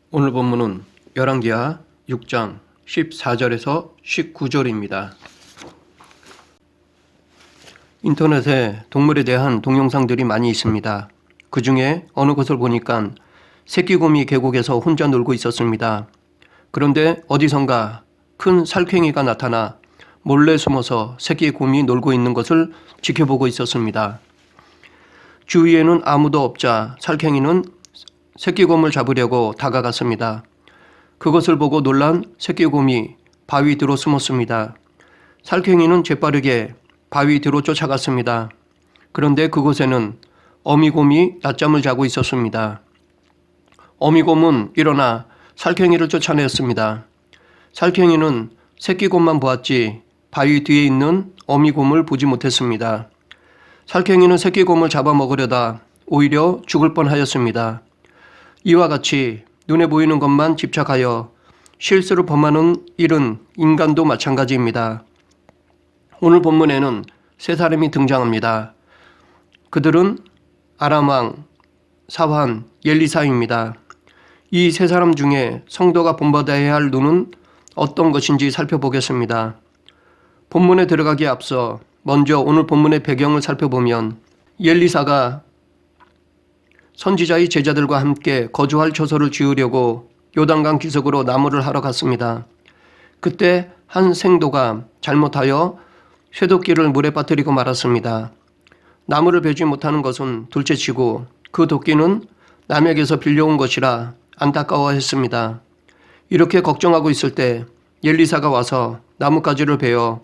오늘 본문은 열왕기하 6장 14절에서 19절입니다. 인터넷에 동물에 대한 동영상들이 많이 있습니다. 그 중에 어느 것을 보니까 새끼곰이 계곡에서 혼자 놀고 있었습니다. 그런데 어디선가 큰 살쾡이가 나타나 몰래 숨어서 새끼곰이 놀고 있는 것을 지켜보고 있었습니다. 주위에는 아무도 없자 살쾡이는 새끼곰을 잡으려고 다가갔습니다. 그것을 보고 놀란 새끼곰이 바위 뒤로 숨었습니다. 살쾡이는 재빠르게 바위 뒤로 쫓아갔습니다. 그런데 그곳에는 어미곰이 낮잠을 자고 있었습니다. 어미곰은 일어나 살쾡이를 쫓아냈습니다. 살쾡이는 새끼곰만 보았지 바위 뒤에 있는 어미곰을 보지 못했습니다. 살쾡이는 새끼곰을 잡아먹으려다 오히려 죽을 뻔하였습니다. 이와 같이 눈에 보이는 것만 집착하여 실수를 범하는 일은 인간도 마찬가지입니다. 오늘 본문에는 세 사람이 등장합니다. 그들은 아람왕, 사환, 엘리사입니다. 이 세 사람 중에 성도가 본받아야 할 눈은 어떤 것인지 살펴보겠습니다. 본문에 들어가기에 앞서 먼저 오늘 본문의 배경을 살펴보면 엘리사가 선지자의 제자들과 함께 거주할 처소를 지으려고 요단강 기슭으로 나무를 하러 갔습니다. 그때 한 생도가 잘못하여 쇠도끼를 물에 빠뜨리고 말았습니다. 나무를 베지 못하는 것은 둘째치고 그 도끼는 남에게서 빌려온 것이라 안타까워했습니다. 이렇게 걱정하고 있을 때 엘리사가 와서 나뭇가지를 베어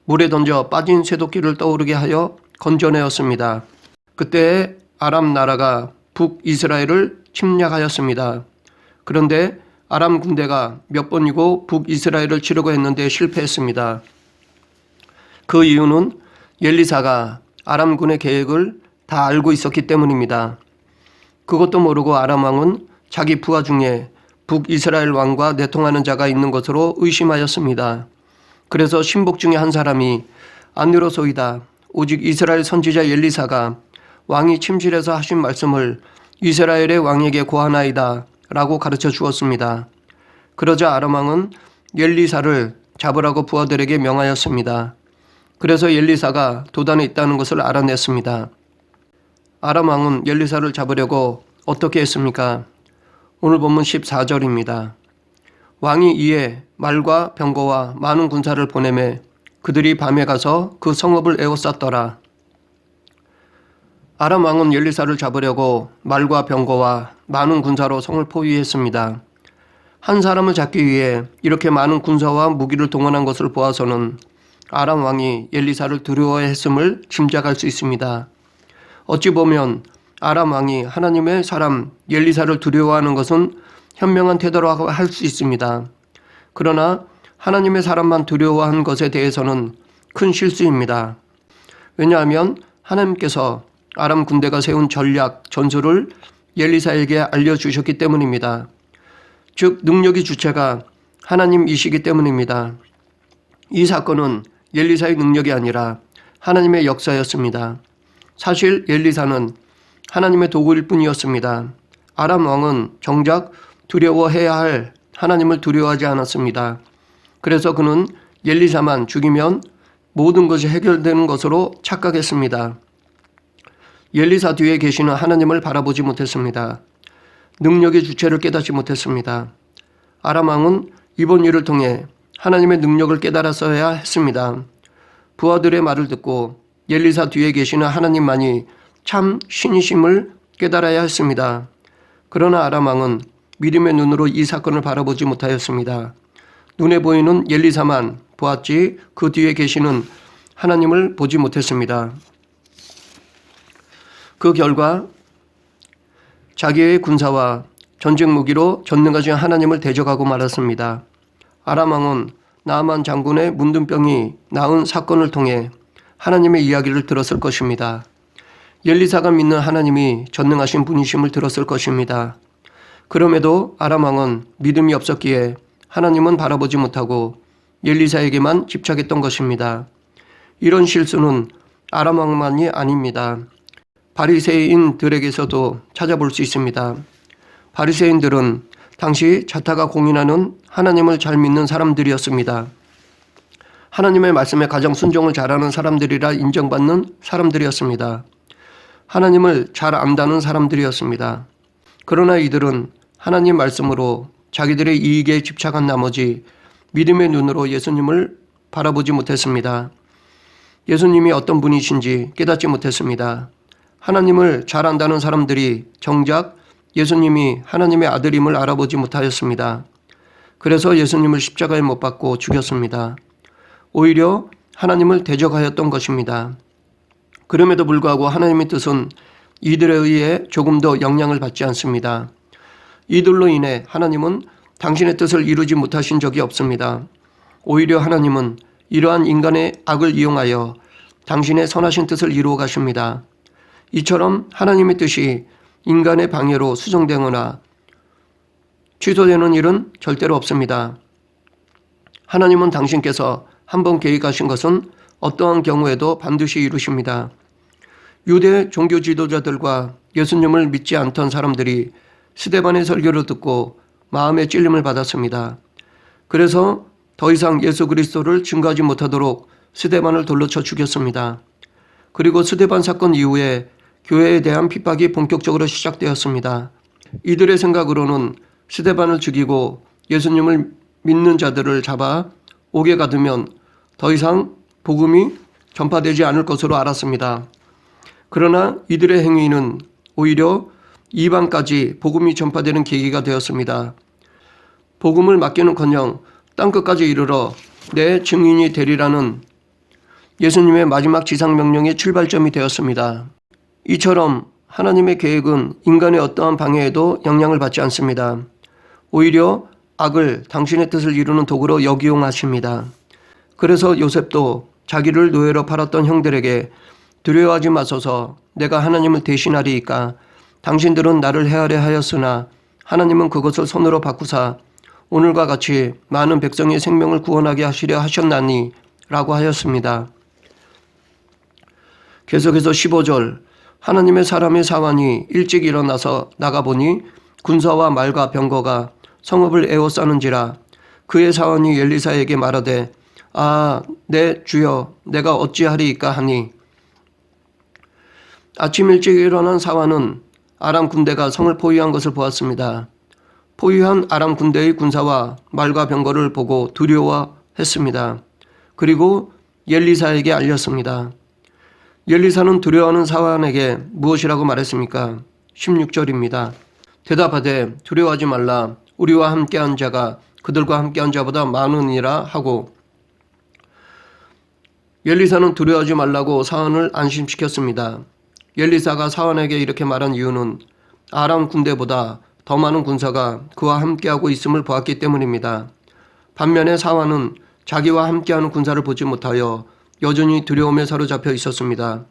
물에 던져 빠진 쇠도끼를 떠오르게 하여 건져내었습니다. 그때 아람 나라가 북이스라엘을 침략하였습니다. 그런데 아람 군대가 몇 번이고 북이스라엘을 치려고 했는데 실패했습니다. 그 이유는 엘리사가 아람군의 계획을 다 알고 있었기 때문입니다. 그것도 모르고 아람 왕은 자기 부하 중에 북이스라엘 왕과 내통하는 자가 있는 것으로 의심하였습니다. 그래서 신복 중에 한 사람이 안느로소이다. 오직 이스라엘 선지자 엘리사가 왕이 침실에서 하신 말씀을 이스라엘의 왕에게 고하나이다 라고 가르쳐 주었습니다. 그러자 아람 왕은 엘리사를 잡으라고 부하들에게 명하였습니다. 그래서 엘리사가 도단에 있다는 것을 알아냈습니다. 아람 왕은 엘리사를 잡으려고 어떻게 했습니까? 오늘 본문 14절입니다. 왕이 이에 말과 병거와 많은 군사를 보내매 그들이 밤에 가서 그 성읍을 에워쌌더라. 아람 왕은 엘리사를 잡으려고 말과 병거와 많은 군사로 성을 포위했습니다. 한 사람을 잡기 위해 이렇게 많은 군사와 무기를 동원한 것을 보아서는 아람 왕이 엘리사를 두려워했음을 짐작할 수 있습니다. 어찌 보면 아람 왕이 하나님의 사람 엘리사를 두려워하는 것은 현명한 태도라고 할 수 있습니다. 그러나 하나님의 사람만 두려워한 것에 대해서는 큰 실수입니다. 왜냐하면 하나님께서 아람 군대가 세운 전략, 전술을 엘리사에게 알려주셨기 때문입니다. 즉 능력의 주체가 하나님이시기 때문입니다. 이 사건은 엘리사의 능력이 아니라 하나님의 역사였습니다. 사실 엘리사는 하나님의 도구일 뿐이었습니다. 아람 왕은 정작 두려워해야 할 하나님을 두려워하지 않았습니다. 그래서 그는 엘리사만 죽이면 모든 것이 해결되는 것으로 착각했습니다. 엘리사 뒤에 계시는 하나님을 바라보지 못했습니다. 능력의 주체를 깨닫지 못했습니다. 아람 왕은 이번 일을 통해 하나님의 능력을 깨달았어야 했습니다. 부하들의 말을 듣고 엘리사 뒤에 계시는 하나님만이 참 신이심을 깨달아야 했습니다. 그러나 아람 왕은 믿음의 눈으로 이 사건을 바라보지 못하였습니다. 눈에 보이는 엘리사만 보았지 그 뒤에 계시는 하나님을 보지 못했습니다. 그 결과 자기의 군사와 전쟁 무기로 전능하신 하나님을 대적하고 말았습니다. 아람 왕은 나아만 장군의 문둥병이 나은 사건을 통해 하나님의 이야기를 들었을 것입니다. 엘리사가 믿는 하나님이 전능하신 분이심을 들었을 것입니다. 그럼에도 아람 왕은 믿음이 없었기에 하나님은 바라보지 못하고 엘리사에게만 집착했던 것입니다. 이런 실수는 아람 왕만이 아닙니다. 바리새인들에게서도 찾아볼 수 있습니다. 바리새인들은 당시 자타가 공인하는 하나님을 잘 믿는 사람들이었습니다. 하나님의 말씀에 가장 순종을 잘하는 사람들이라 인정받는 사람들이었습니다. 하나님을 잘 안다는 사람들이었습니다. 그러나 이들은 하나님 말씀으로 자기들의 이익에 집착한 나머지 믿음의 눈으로 예수님을 바라보지 못했습니다. 예수님이 어떤 분이신지 깨닫지 못했습니다. 하나님을 잘 안다는 사람들이 정작 예수님이 하나님의 아들임을 알아보지 못하였습니다. 그래서 예수님을 십자가에 못 박고 죽였습니다. 오히려 하나님을 대적하였던 것입니다. 그럼에도 불구하고 하나님의 뜻은 이들에 의해 조금 더 영향을 받지 않습니다. 이들로 인해 하나님은 당신의 뜻을 이루지 못하신 적이 없습니다. 오히려 하나님은 이러한 인간의 악을 이용하여 당신의 선하신 뜻을 이루어 가십니다. 이처럼 하나님의 뜻이 인간의 방해로 수정되거나 취소되는 일은 절대로 없습니다. 하나님은 당신께서 한번 계획하신 것은 어떠한 경우에도 반드시 이루십니다. 유대 종교 지도자들과 예수님을 믿지 않던 사람들이 스데반의 설교를 듣고 마음의 찔림을 받았습니다. 그래서 더 이상 예수 그리스도를 증거하지 못하도록 스데반을 돌로 쳐 죽였습니다. 그리고 스데반 사건 이후에 교회에 대한 핍박이 본격적으로 시작되었습니다. 이들의 생각으로는 스데반을 죽이고 예수님을 믿는 자들을 잡아 옥에 가두면 더 이상 복음이 전파되지 않을 것으로 알았습니다. 그러나 이들의 행위는 오히려 이방까지 복음이 전파되는 계기가 되었습니다. 복음을 맡기는커녕 땅끝까지 이르러 내 증인이 되리라는 예수님의 마지막 지상명령의 출발점이 되었습니다. 이처럼 하나님의 계획은 인간의 어떠한 방해에도 영향을 받지 않습니다. 오히려 악을 당신의 뜻을 이루는 도구로 역이용하십니다. 그래서 요셉도 자기를 노예로 팔았던 형들에게 두려워하지 마소서, 내가 하나님을 대신하리이까. 당신들은 나를 헤아려 하였으나 하나님은 그것을 손으로 바꾸사 오늘과 같이 많은 백성의 생명을 구원하게 하시려 하셨나니 라고 하였습니다. 계속해서 15절, 하나님의 사람의 사환이 일찍 일어나서 나가보니 군사와 말과 병거가 성읍을 에워싸는지라. 그의 사환이 엘리사에게 말하되 아, 내 주여, 내가 어찌하리이까 하니. 아침 일찍 일어난 사환은 아람 군대가 성을 포위한 것을 보았습니다. 포위한 아람 군대의 군사와 말과 병거를 보고 두려워했습니다. 그리고 엘리사에게 알렸습니다. 엘리사는 두려워하는 사환에게 무엇이라고 말했습니까? 16절입니다. 대답하되 두려워하지 말라. 우리와 함께한 자가 그들과 함께한 자보다 많으니라 하고, 엘리사는 두려워하지 말라고 사환을 안심시켰습니다. 엘리사가 사환에게 이렇게 말한 이유는 아람 군대보다 더 많은 군사가 그와 함께하고 있음을 보았기 때문입니다. 반면에 사환은 자기와 함께하는 군사를 보지 못하여 여전히 두려움에 사로잡혀 있었습니다.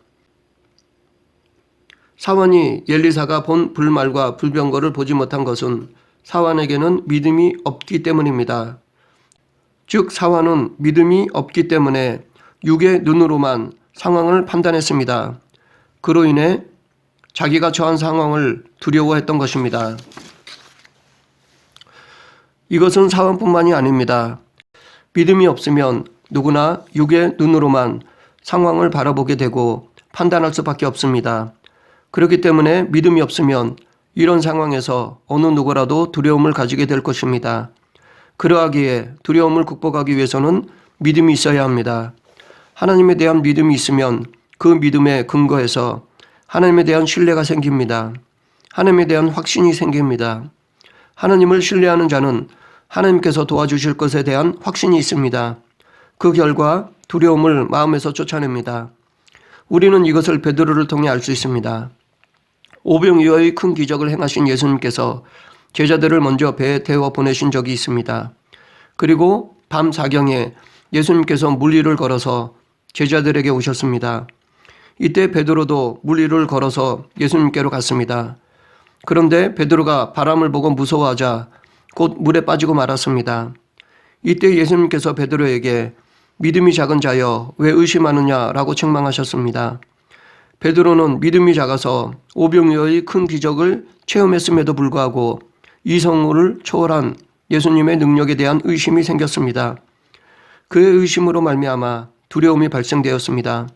사환이 엘리사가 본 불말과 불병거를 보지 못한 것은 사환에게는 믿음이 없기 때문입니다. 즉 사환은 믿음이 없기 때문에 육의 눈으로만 상황을 판단했습니다. 그로 인해 자기가 처한 상황을 두려워했던 것입니다. 이것은 사환뿐만이 아닙니다. 믿음이 없으면 누구나 육의 눈으로만 상황을 바라보게 되고 판단할 수밖에 없습니다. 그렇기 때문에 믿음이 없으면 이런 상황에서 어느 누구라도 두려움을 가지게 될 것입니다. 그러하기에 두려움을 극복하기 위해서는 믿음이 있어야 합니다. 하나님에 대한 믿음이 있으면 그 믿음에 근거해서 하나님에 대한 신뢰가 생깁니다. 하나님에 대한 확신이 생깁니다. 하나님을 신뢰하는 자는 하나님께서 도와주실 것에 대한 확신이 있습니다. 그 결과 두려움을 마음에서 쫓아냅니다. 우리는 이것을 베드로를 통해 알 수 있습니다. 오병이어의 큰 기적을 행하신 예수님께서 제자들을 먼저 배에 태워 보내신 적이 있습니다. 그리고 밤 사경에 예수님께서 물 위를 걸어서 제자들에게 오셨습니다. 이때 베드로도 물 위를 걸어서 예수님께로 갔습니다. 그런데 베드로가 바람을 보고 무서워하자 곧 물에 빠지고 말았습니다. 이때 예수님께서 베드로에게 믿음이 작은 자여 왜 의심하느냐라고 책망하셨습니다. 베드로는 믿음이 작아서 오병이어의 큰 기적을 체험했음에도 불구하고 이성을 초월한 예수님의 능력에 대한 의심이 생겼습니다. 그의 의심으로 말미암아 두려움이 발생되었습니다.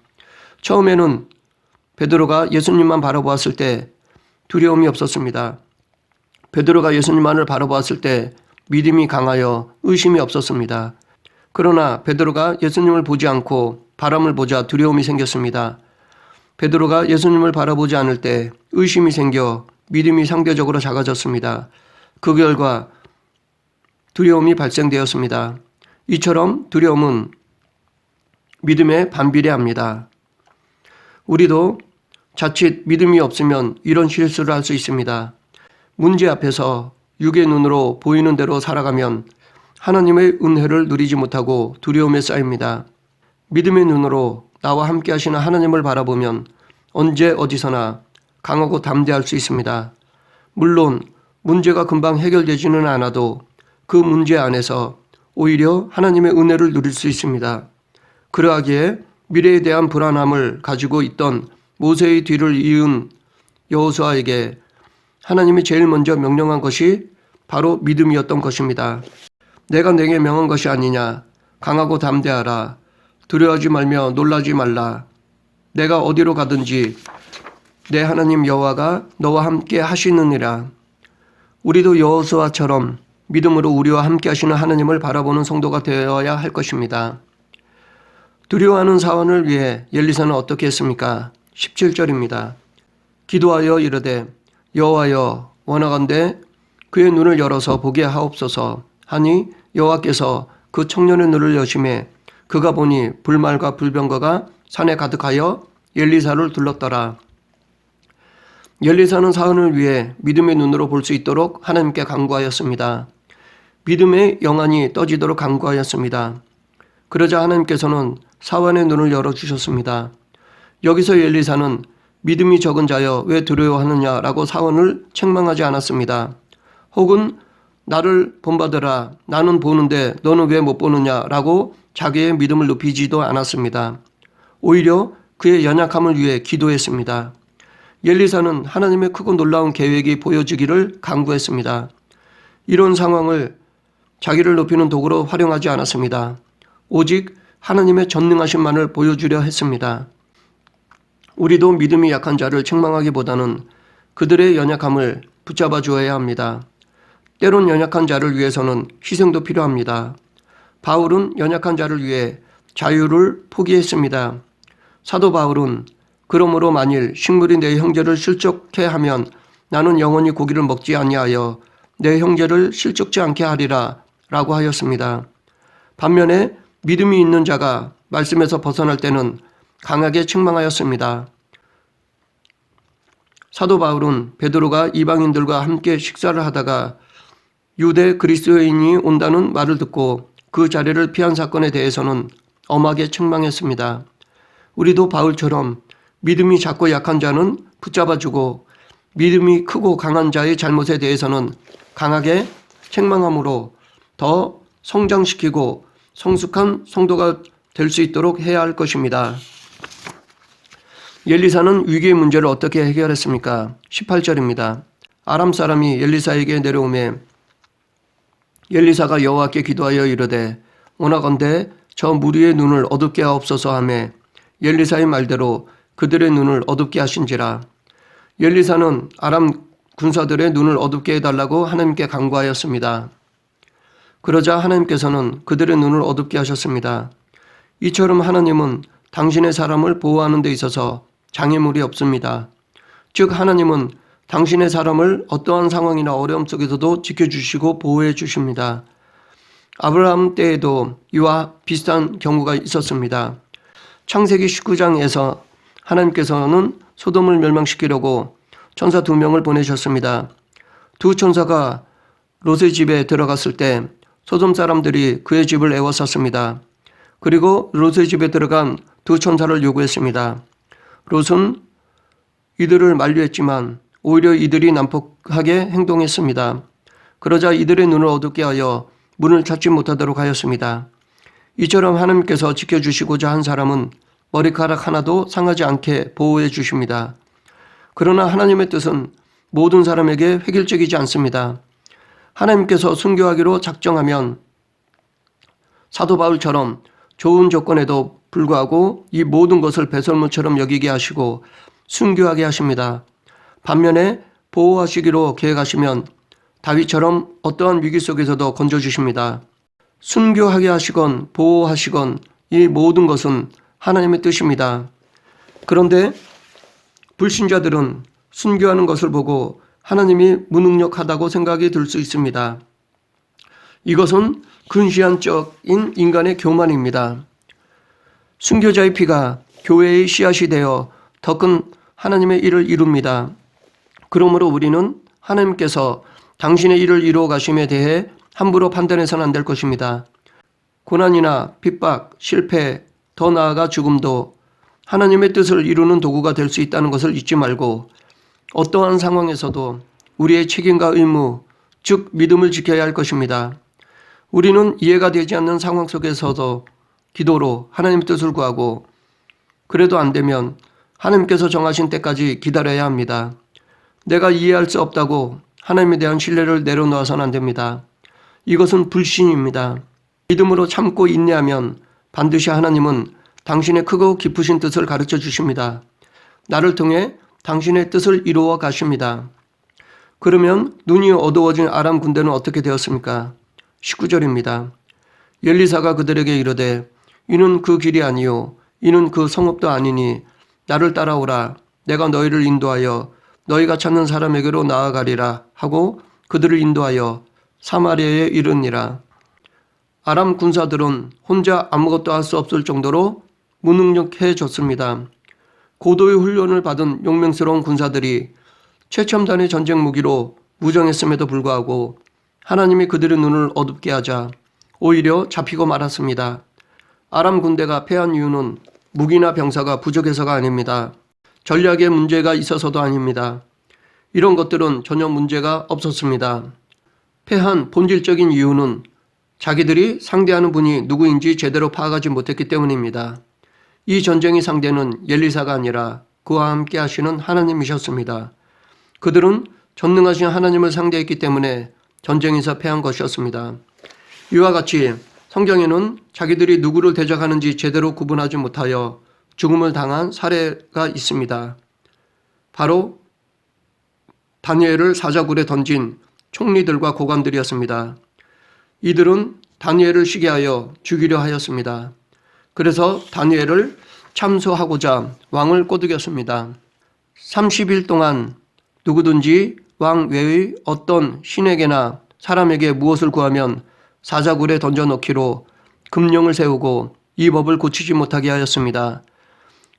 처음에는 베드로가 예수님만 바라보았을 때 두려움이 없었습니다. 베드로가 예수님만을 바라보았을 때 믿음이 강하여 의심이 없었습니다. 그러나 베드로가 예수님을 보지 않고 바람을 보자 두려움이 생겼습니다. 베드로가 예수님을 바라보지 않을 때 의심이 생겨 믿음이 상대적으로 작아졌습니다. 그 결과 두려움이 발생되었습니다. 이처럼 두려움은 믿음에 반비례합니다. 우리도 자칫 믿음이 없으면 이런 실수를 할 수 있습니다. 문제 앞에서 육의 눈으로 보이는 대로 살아가면 하나님의 은혜를 누리지 못하고 두려움에 쌓입니다. 믿음의 눈으로 나와 함께 하시는 하나님을 바라보면 언제 어디서나 강하고 담대할 수 있습니다. 물론 문제가 금방 해결되지는 않아도 그 문제 안에서 오히려 하나님의 은혜를 누릴 수 있습니다. 그러하기에 미래에 대한 불안함을 가지고 있던 모세의 뒤를 이은 여호수아에게 하나님이 제일 먼저 명령한 것이 바로 믿음이었던 것입니다. 내가 내게 명한 것이 아니냐. 강하고 담대하라. 두려워하지 말며 놀라지 말라. 내가 어디로 가든지 내 하나님 여호와가 너와 함께 하시느니라. 우리도 여호수아처럼 믿음으로 우리와 함께 하시는 하나님을 바라보는 성도가 되어야 할 것입니다. 두려워하는 사원을 위해 엘리사는 어떻게 했습니까? 17절입니다. 기도하여 이르되 여호와여 원하건대 그의 눈을 열어서 보게 하옵소서 하니 여호와께서 그 청년의 눈을 여심해 그가 보니 불말과 불병거가 산에 가득하여 엘리사를 둘렀더라. 엘리사는 사원을 위해 믿음의 눈으로 볼 수 있도록 하나님께 간구하였습니다. 믿음의 영안이 떠지도록 간구하였습니다. 그러자 하나님께서는 사원의 눈을 열어주셨습니다. 여기서 엘리사는 믿음이 적은 자여 왜 두려워하느냐라고 사원을 책망하지 않았습니다. 혹은 나를 본받으라 나는 보는데 너는 왜 못 보느냐라고 자기의 믿음을 높이지도 않았습니다. 오히려 그의 연약함을 위해 기도했습니다. 엘리사는 하나님의 크고 놀라운 계획이 보여지기를 간구했습니다. 이런 상황을 자기를 높이는 도구로 활용하지 않았습니다. 오직 하나님의 전능하심만을 보여주려 했습니다. 우리도 믿음이 약한 자를 책망하기보다는 그들의 연약함을 붙잡아 주어야 합니다. 때론 연약한 자를 위해서는 희생도 필요합니다. 바울은 연약한 자를 위해 자유를 포기했습니다. 사도 바울은 그러므로 만일 식물이 내 형제를 실족해 하면 나는 영원히 고기를 먹지 아니하여 내 형제를 실족지 않게 하리라 라고 하였습니다. 반면에 믿음이 있는 자가 말씀에서 벗어날 때는 강하게 책망하였습니다. 사도 바울은 베드로가 이방인들과 함께 식사를 하다가 유대 그리스도인이 온다는 말을 듣고 그 자리를 피한 사건에 대해서는 엄하게 책망했습니다. 우리도 바울처럼 믿음이 작고 약한 자는 붙잡아주고 믿음이 크고 강한 자의 잘못에 대해서는 강하게 책망함으로 더 성장시키고 성숙한 성도가 될 수 있도록 해야 할 것입니다. 엘리사는 위기의 문제를 어떻게 해결했습니까? 18절입니다. 아람 사람이 엘리사에게 내려오매 엘리사가 여호와께 기도하여 이르되 원하건대 저 무리의 눈을 어둡게 하옵소서 하매 엘리사의 말대로 그들의 눈을 어둡게 하신지라. 엘리사는 아람 군사들의 눈을 어둡게 해달라고 하나님께 간구하였습니다. 그러자 하나님께서는 그들의 눈을 어둡게 하셨습니다. 이처럼 하나님은 당신의 사람을 보호하는 데 있어서 장애물이 없습니다. 즉 하나님은 당신의 사람을 어떠한 상황이나 어려움 속에서도 지켜주시고 보호해 주십니다. 아브라함 때에도 이와 비슷한 경우가 있었습니다. 창세기 19장에서 하나님께서는 소돔을 멸망시키려고 천사 2명을 보내셨습니다. 두 천사가 롯의 집에 들어갔을 때 소돔 사람들이 그의 집을 에워쌌습니다. 그리고 롯의 집에 들어간 두 천사를 요구했습니다. 롯은 이들을 만류했지만 오히려 이들이 난폭하게 행동했습니다. 그러자 이들의 눈을 어둡게 하여 문을 찾지 못하도록 하였습니다. 이처럼 하나님께서 지켜주시고자 한 사람은 머리카락 하나도 상하지 않게 보호해 주십니다. 그러나 하나님의 뜻은 모든 사람에게 획일적이지 않습니다. 하나님께서 순교하기로 작정하면 사도 바울처럼 좋은 조건에도 불구하고 이 모든 것을 배설물처럼 여기게 하시고 순교하게 하십니다. 반면에 보호하시기로 계획하시면 다윗처럼 어떠한 위기 속에서도 건져주십니다. 순교하게 하시건 보호하시건 이 모든 것은 하나님의 뜻입니다. 그런데 불신자들은 순교하는 것을 보고 하나님이 무능력하다고 생각이 들 수 있습니다. 이것은 근시안적인 인간의 교만입니다. 순교자의 피가 교회의 씨앗이 되어 더 큰 하나님의 일을 이룹니다. 그러므로 우리는 하나님께서 당신의 일을 이루어 가심에 대해 함부로 판단해서는 안 될 것입니다. 고난이나 핍박, 실패, 더 나아가 죽음도 하나님의 뜻을 이루는 도구가 될 수 있다는 것을 잊지 말고 어떠한 상황에서도 우리의 책임과 의무, 즉 믿음을 지켜야 할 것입니다. 우리는 이해가 되지 않는 상황 속에서도 기도로 하나님의 뜻을 구하고 그래도 안 되면 하나님께서 정하신 때까지 기다려야 합니다. 내가 이해할 수 없다고 하나님에 대한 신뢰를 내려놓아서는 안 됩니다. 이것은 불신입니다. 믿음으로 참고 인내하면 반드시 하나님은 당신의 크고 깊으신 뜻을 가르쳐 주십니다. 나를 통해 당신의 뜻을 이루어 가십니다. 그러면 눈이 어두워진 아람 군대는 어떻게 되었습니까? 19절입니다. 엘리사가 그들에게 이르되 이는 그 길이 아니요 이는 그 성읍도 아니니 나를 따라오라. 내가 너희를 인도하여 너희가 찾는 사람에게로 나아가리라 하고 그들을 인도하여 사마리아에 이르니라. 아람 군사들은 혼자 아무것도 할 수 없을 정도로 무능력해졌습니다. 고도의 훈련을 받은 용맹스러운 군사들이 최첨단의 전쟁 무기로 무정했음에도 불구하고 하나님이 그들의 눈을 어둡게 하자 오히려 잡히고 말았습니다. 아람 군대가 패한 이유는 무기나 병사가 부족해서가 아닙니다. 전략에 문제가 있어서도 아닙니다. 이런 것들은 전혀 문제가 없었습니다. 패한 본질적인 이유는 자기들이 상대하는 분이 누구인지 제대로 파악하지 못했기 때문입니다. 이 전쟁의 상대는 엘리사가 아니라 그와 함께 하시는 하나님이셨습니다. 그들은 전능하신 하나님을 상대했기 때문에 전쟁에서 패한 것이었습니다. 이와 같이 성경에는 자기들이 누구를 대적하는지 제대로 구분하지 못하여 죽음을 당한 사례가 있습니다. 바로 다니엘을 사자굴에 던진 총리들과 고관들이었습니다. 이들은 다니엘을 시기하여 죽이려 하였습니다. 그래서 다니엘을 참수하고자 왕을 꼬드겼습니다. 30일 동안 누구든지 왕 외의 어떤 신에게나 사람에게 무엇을 구하면 사자굴에 던져넣기로 금령을 세우고 이 법을 고치지 못하게 하였습니다.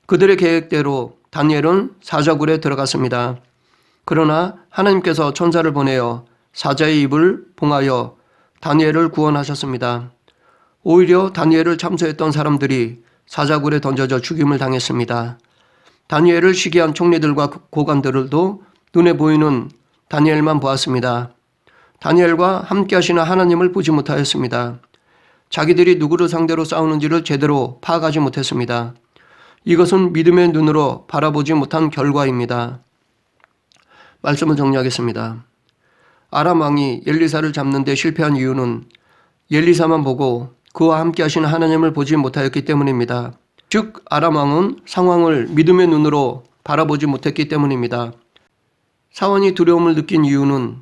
그들의 계획대로 다니엘은 사자굴에 들어갔습니다. 그러나 하나님께서 천사를 보내어 사자의 입을 봉하여 다니엘을 구원하셨습니다. 오히려 다니엘을 참소했던 사람들이 사자굴에 던져져 죽임을 당했습니다. 다니엘을 시기한 총리들과 고관들도 눈에 보이는 다니엘만 보았습니다. 다니엘과 함께 하시는 하나님을 보지 못하였습니다. 자기들이 누구를 상대로 싸우는지를 제대로 파악하지 못했습니다. 이것은 믿음의 눈으로 바라보지 못한 결과입니다. 말씀을 정리하겠습니다. 아람 왕이 엘리사를 잡는 데 실패한 이유는 엘리사만 보고 그와 함께 하시는 하나님을 보지 못하였기 때문입니다. 즉 아람 왕은 상황을 믿음의 눈으로 바라보지 못했기 때문입니다. 사원이 두려움을 느낀 이유는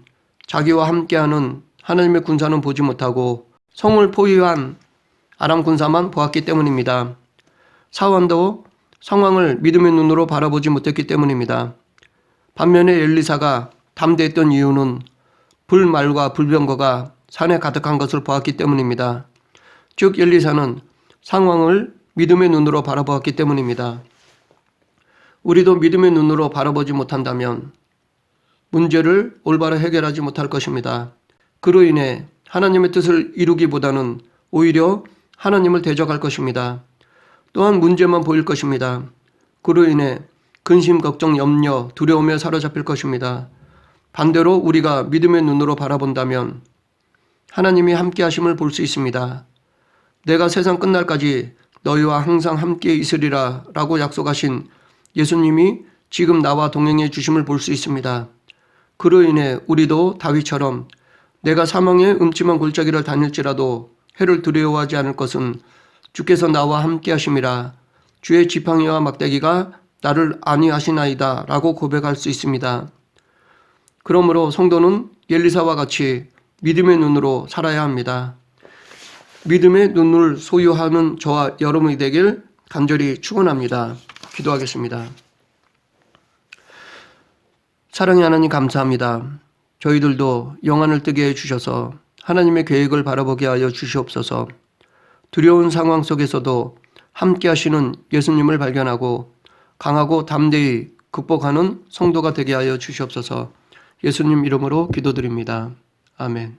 자기와 함께하는 하나님의 군사는 보지 못하고 성을 포위한 아람 군사만 보았기 때문입니다. 사원도 상황을 믿음의 눈으로 바라보지 못했기 때문입니다. 반면에 엘리사가 담대했던 이유는 불말과 불병거가 산에 가득한 것을 보았기 때문입니다. 즉 엘리사는 상황을 믿음의 눈으로 바라보았기 때문입니다. 우리도 믿음의 눈으로 바라보지 못한다면 문제를 올바로 해결하지 못할 것입니다. 그로 인해 하나님의 뜻을 이루기보다는 오히려 하나님을 대적할 것입니다. 또한 문제만 보일 것입니다. 그로 인해 근심, 걱정, 염려, 두려움에 사로잡힐 것입니다. 반대로 우리가 믿음의 눈으로 바라본다면 하나님이 함께 하심을 볼 수 있습니다. 내가 세상 끝날까지 너희와 항상 함께 있으리라 라고 약속하신 예수님이 지금 나와 동행해 주심을 볼 수 있습니다. 그로 인해 우리도 다윗처럼 내가 사망의 음침한 골짜기를 다닐지라도 해를 두려워하지 않을 것은 주께서 나와 함께 하심이라. 주의 지팡이와 막대기가 나를 안위하시나이다 라고 고백할 수 있습니다. 그러므로 성도는 엘리사와 같이 믿음의 눈으로 살아야 합니다. 믿음의 눈을 소유하는 저와 여러분이 되길 간절히 축원합니다. 기도하겠습니다. 사랑의 하나님 감사합니다. 저희들도 영안을 뜨게 해주셔서 하나님의 계획을 바라보게 하여 주시옵소서. 두려운 상황 속에서도 함께 하시는 예수님을 발견하고 강하고 담대히 극복하는 성도가 되게 하여 주시옵소서. 예수님 이름으로 기도드립니다. 아멘.